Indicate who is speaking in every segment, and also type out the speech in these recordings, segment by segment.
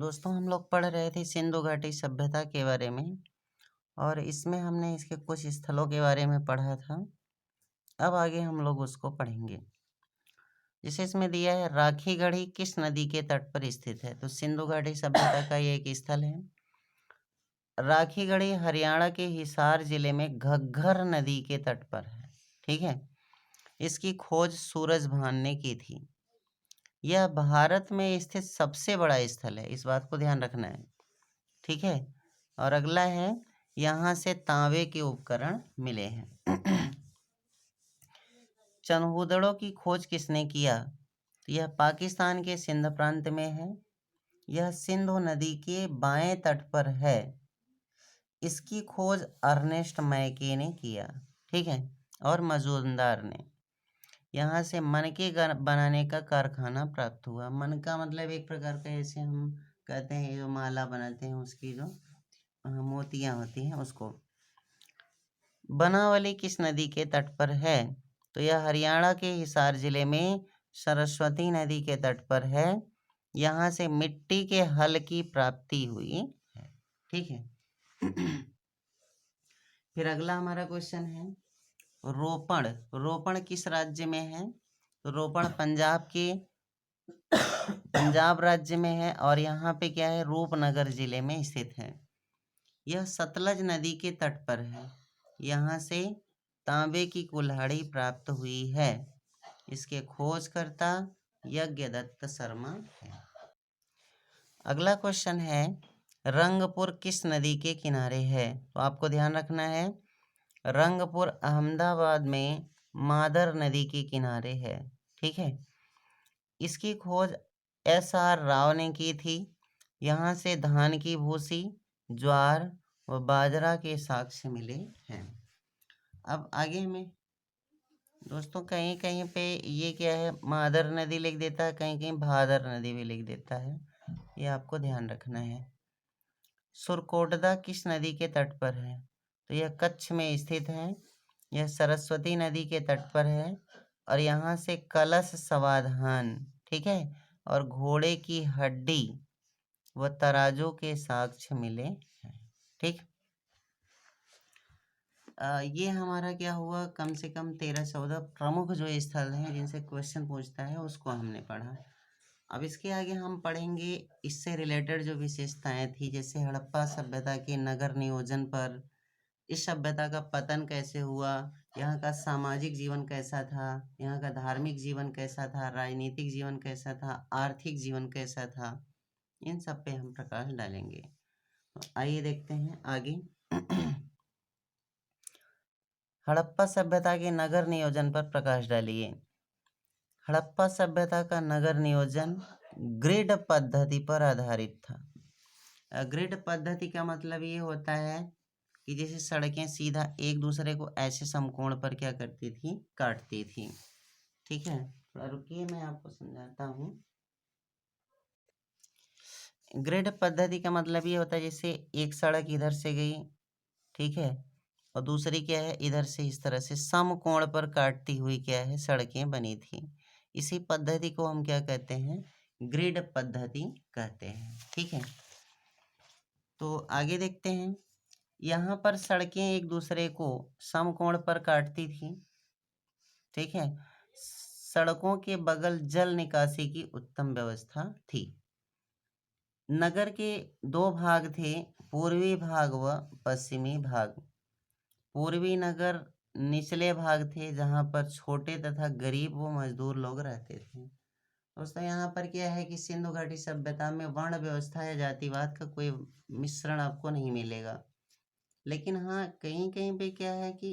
Speaker 1: दोस्तों हम लोग पढ़ रहे थे सिंधु घाटी सभ्यता के बारे में और इसमें हमने इसके कुछ स्थलों के बारे में पढ़ा था। अब आगे हम लोग उसको पढ़ेंगे। जैसे इसमें दिया है राखी गढ़ी किस नदी के तट पर स्थित है, तो सिंधु घाटी सभ्यता का ये एक स्थल है। राखी गढ़ी हरियाणा के हिसार जिले में घग्घर नदी के तट पर है। ठीक है, इसकी खोज सूरजभान ने की थी। यह भारत में स्थित सबसे बड़ा स्थल है, इस बात को ध्यान रखना है। ठीक है, और अगला है यहाँ से तांबे के उपकरण मिले हैं। चनहूदड़ों की खोज किसने किया, तो यह पाकिस्तान के सिंध प्रांत में है। यह सिंधु नदी के बाएं तट पर है। इसकी खोज अर्नेस्ट मैके ने किया। ठीक है, और मजूमदार ने। यहाँ से मनके बनाने का कारखाना प्राप्त हुआ। मन का मतलब एक प्रकार का, ऐसे हम कहते हैं जो माला बनाते हैं उसकी जो मोतियां होती हैं उसको। बनावली किस नदी के तट पर है, तो यह हरियाणा के हिसार जिले में सरस्वती नदी के तट पर है। यहाँ से मिट्टी के हल की प्राप्ति हुई है। ठीक है। फिर अगला हमारा क्वेश्चन है रोपण। रोपण किस राज्य में है, तो रोपण पंजाब राज्य में है और यहाँ पे क्या है, रूपनगर जिले में स्थित है। यह सतलज नदी के तट पर है। यहाँ से तांबे की कुल्हाड़ी प्राप्त हुई है। इसके खोजकर्ता यज्ञदत्त शर्मा है। अगला क्वेश्चन है रंगपुर किस नदी के किनारे है, तो आपको ध्यान रखना है रंगपुर अहमदाबाद में मादर नदी के किनारे है। ठीक है, इसकी खोज SR राव ने की थी। यहाँ से धान की भूसी, ज्वार व बाजरा के साक्ष्य मिले हैं। अब आगे में दोस्तों कहीं कहीं पे ये क्या है, मादर नदी लिख देता है, कहीं कहीं भादर नदी भी लिख देता है, ये आपको ध्यान रखना है। सुरकोटदा किस नदी के तट पर है, तो यह कच्छ में स्थित है। यह सरस्वती नदी के तट पर है और यहाँ से कलश समाधान, ठीक है, और घोड़े की हड्डी व तराजू के साक्ष्य मिले हैं। ठीक, ये हमारा क्या हुआ, कम से कम 13-14 प्रमुख जो स्थल हैं जिनसे क्वेश्चन पूछता है उसको हमने पढ़ा। अब इसके आगे हम पढ़ेंगे इससे रिलेटेड जो विशेषताएं थी, जैसे हड़प्पा सभ्यता के नगर नियोजन पर, इस सभ्यता का पतन कैसे हुआ, यहाँ का सामाजिक जीवन कैसा था, यहाँ का धार्मिक जीवन कैसा था, राजनीतिक जीवन कैसा था, आर्थिक जीवन कैसा था, इन सब पे हम प्रकाश डालेंगे। तो आइए देखते हैं आगे। हड़प्पा सभ्यता के नगर नियोजन पर प्रकाश डालिए। हड़प्पा सभ्यता का नगर नियोजन ग्रिड पद्धति पर आधारित था। ग्रिड पद्धति का मतलब ये होता है कि जैसे सड़कें सीधा एक दूसरे को ऐसे समकोण पर क्या करती थी, काटती थी। ठीक है, थोड़ा रुकिए मैं आपको समझाता हूँ। ग्रिड पद्धति का मतलब ये होता है जैसे एक सड़क इधर से गई, ठीक है, और दूसरी क्या है इधर से, इस तरह से समकोण पर काटती हुई क्या है सड़कें बनी थी। इसी पद्धति को हम क्या कहते हैं, ग्रिड पद्धति कहते हैं। ठीक है, तो आगे देखते हैं। यहाँ पर सड़कें एक दूसरे को समकोण पर काटती थी। ठीक है, सड़कों के बगल जल निकासी की उत्तम व्यवस्था थी। नगर के 2 भाग थे, पूर्वी भाग व पश्चिमी भाग। पूर्वी नगर निचले भाग थे जहाँ पर छोटे तथा गरीब व मजदूर लोग रहते थे। दोस्तों यहाँ पर क्या है कि सिंधु घाटी सभ्यता में वर्ण व्यवस्था या जातिवाद का कोई मिश्रण आपको नहीं मिलेगा, लेकिन हाँ कहीं कहीं पे क्या है कि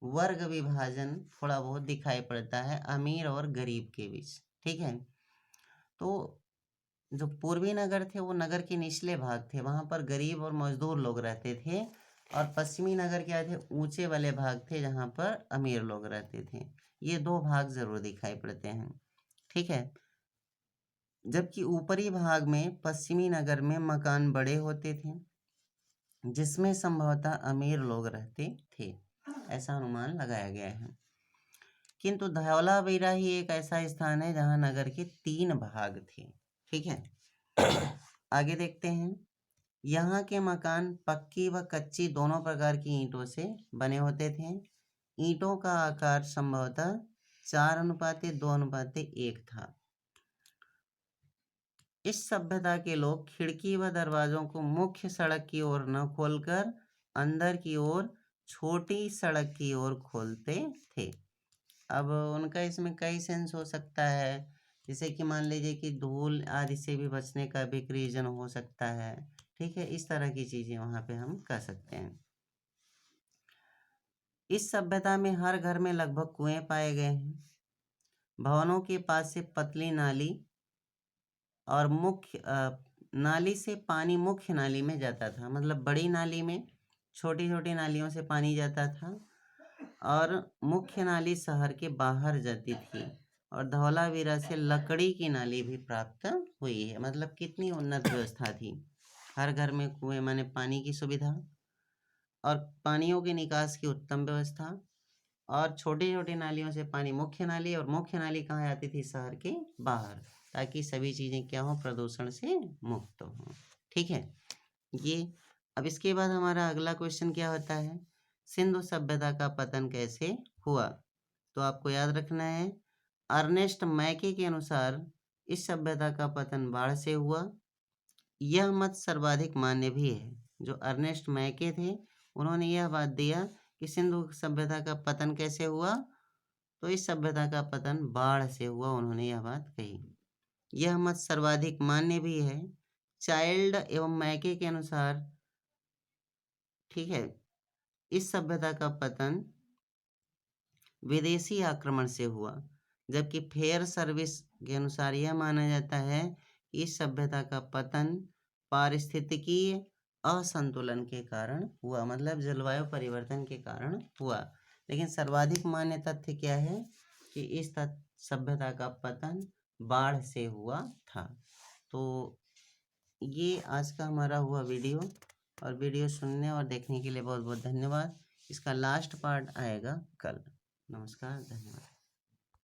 Speaker 1: वर्ग विभाजन थोड़ा बहुत दिखाई पड़ता है अमीर और गरीब के बीच। ठीक है, तो जो पूर्वी नगर थे वो नगर के निचले भाग थे, वहाँ पर गरीब और मजदूर लोग रहते थे, और पश्चिमी नगर क्या थे, ऊंचे वाले भाग थे जहाँ पर अमीर लोग रहते थे। ये 2 भाग जरूर दिखाई पड़ते हैं। ठीक है, जबकि ऊपरी भाग में पश्चिमी नगर में मकान बड़े होते थे जिसमें संभवतः अमीर लोग रहते थे, ऐसा अनुमान लगाया गया है। किंतु धौलावीरा ही एक ऐसा स्थान है जहां नगर के 3 भाग थे। ठीक है, आगे देखते हैं। यहाँ के मकान पक्की व कच्ची दोनों प्रकार की ईंटों से बने होते थे। ईंटों का आकार संभवतः 4:2:1 था। इस सभ्यता के लोग खिड़की व दरवाजों को मुख्य सड़क की ओर न खोलकर अंदर की ओर छोटी सड़क की ओर खोलते थे। अब उनका इसमें कई सेंस हो सकता है, जैसे कि मान लीजिए कि धूल आदि से भी बचने का भी एक रीजन हो सकता है। ठीक है, इस तरह की चीजें वहां पे हम कर सकते हैं। इस सभ्यता में हर घर में लगभग कुएं पाए गए हैं। भवनों के पास से पतली नाली और नाली से पानी मुख्य नाली में जाता था। मतलब बड़ी नाली में छोटी छोटी नालियों से पानी जाता था और मुख्य नाली शहर के बाहर जाती थी। और धौलावीरा से लकड़ी की नाली भी प्राप्त हुई है। मतलब कितनी उन्नत व्यवस्था थी। हर घर में कुएं माने पानी की सुविधा और पानियों के निकास की उत्तम व्यवस्था और छोटी छोटी नालियों से पानी मुख्य नाली, और मुख्य नाली कहाँ आती थी? शहर के बाहर, ताकि सभी चीजें क्या हो? प्रदूषण से मुक्त हो। ठीक है, ये अब इसके बाद हमारा अगला क्वेश्चन क्या होता है? सिंधु सभ्यता का पतन कैसे हुआ? तो आपको याद रखना है, अर्नेस्ट मैके के अनुसार इस सभ्यता का पतन बाढ़ से हुआ। यह मत सर्वाधिक मान्य भी है। जो अर्नेस्ट मैके थे, उन्होंने यह बात दिया कि सिंधु सभ्यता का पतन कैसे हुआ? तो इस सभ्यता का पतन बाढ़ से हुआ, उन्होंने यह बात कही। यह मत सर्वाधिक मान्य भी है। चाइल्ड एवं मैके के अनुसार, ठीक है, इस सभ्यता का पतन विदेशी आक्रमण से हुआ, जबकि फेयर सर्विस के अनुसार यह माना जाता है कि इस सभ्यता का पतन पारिस्थितिकीय असंतुलन के कारण हुआ। मतलब जलवायु परिवर्तन के कारण हुआ। लेकिन सर्वाधिक मान्य तथ्य क्या है? कि इस सभ्यता का पतन बाढ़ से हुआ था। तो ये आज का हमारा हुआ वीडियो, और वीडियो सुनने और देखने के लिए बहुत बहुत धन्यवाद। इसका लास्ट पार्ट आएगा कल। नमस्कार, धन्यवाद।